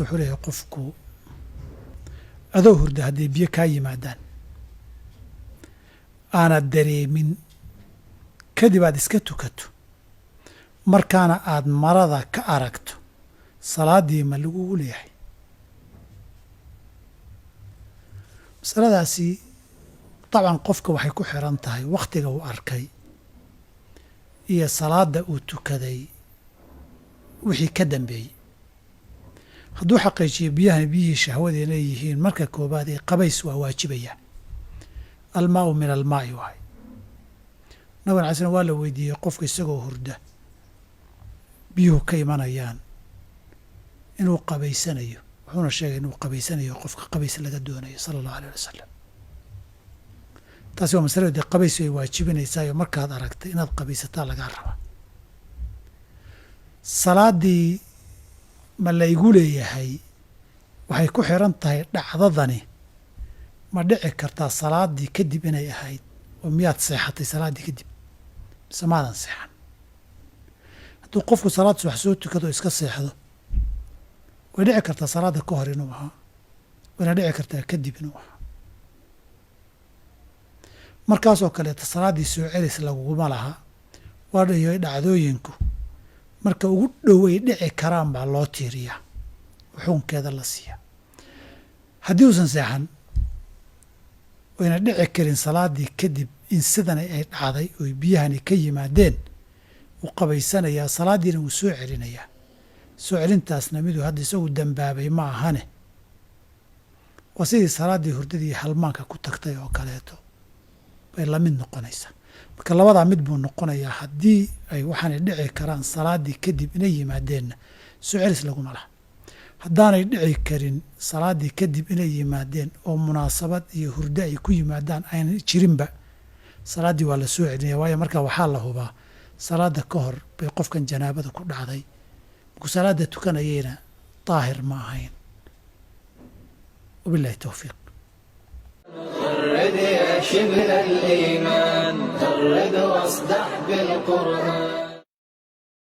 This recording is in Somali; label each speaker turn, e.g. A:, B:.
A: wuxuu leeyahay qofku adoo hurda hadday biyo kaa yimaadaan aanad dareemin kadib aad iska tukato markaana aad marada ka aragto salaaddii ma lagugu leeyahay masaladaasi dabcan qofka waxay ku xiran tahay wakhtiga uu arkay iyo salaadda uu tukaday wixii ka dambeeyey hadduu xaqiijiyo biyahani biyihii shahwada inay yihiin marka koobaad ee qabays waa waajibayaa almaau min almaa'i waay nabigan alay slam waa la weydiiyey qofka isagoo hurda biyuhu ka imanayaan inuu qabaysanayo wuxuuna sheegay inuu qabaysanayo qofka qabays laga doonayo sala allahu alayh wasalam taasi waa masalada dee qabays ay waajibinaysaayo markaad aragtay inaad qabaysataa lagaa rabaa salaaddii ma la igu leeyahay waxay ku xiran tahay dhacdadani ma dhici kartaa salaaddii kadib inay ahayd oo miyaad seexatay salaaddii kadib mise maadan seexan hadduu qofku salaad subax soo tukado iska seexdo way dhici kartaa salaadda ka hor inuu ahaa wayna dhici kartaa kadib inuu ahaa markaasoo kaleeta salaaddii soo celis laguguma laha waa dhayoy dhacdooyinku marka ugu dhoway dhici karaan baa loo tiiriyaa oo xukunkeeda la siiyaa haddii uusan seexan wayna dhici karin salaaddii kadib in sidani ay dhacday oy biyahani ka yimaadeen wuu qabaysanayaa salaaddiina wuu soo celinayaa soo celintaasna miduu hadda isagu dambaabay ma ahane waa sidii salaaddii hurdadii halmaanka ku tagtay oo kaleeto bay la mid noqonaysaa marka labadaa mid buu noqonayaa haddii ay waxaanay dhici karaan salaaddii kadib inay yimaadeenna soo celis laguma laha haddaanay dhici karin salaaddii kadib inay yimaadeen oo munaasabad iyo hurdo ay ku yimaadaan aynan jirinba salaaddii waa la soo celinaya waayo markaa waxaa la hubaa salaadda ka hor bay qofkan janaabada ku dhacday markuu salaadda tukanayeyna daahir ma ahayn wabillahi towfiiq
B: غرد يا شبل الإيمان غرد واصدح بالقرآن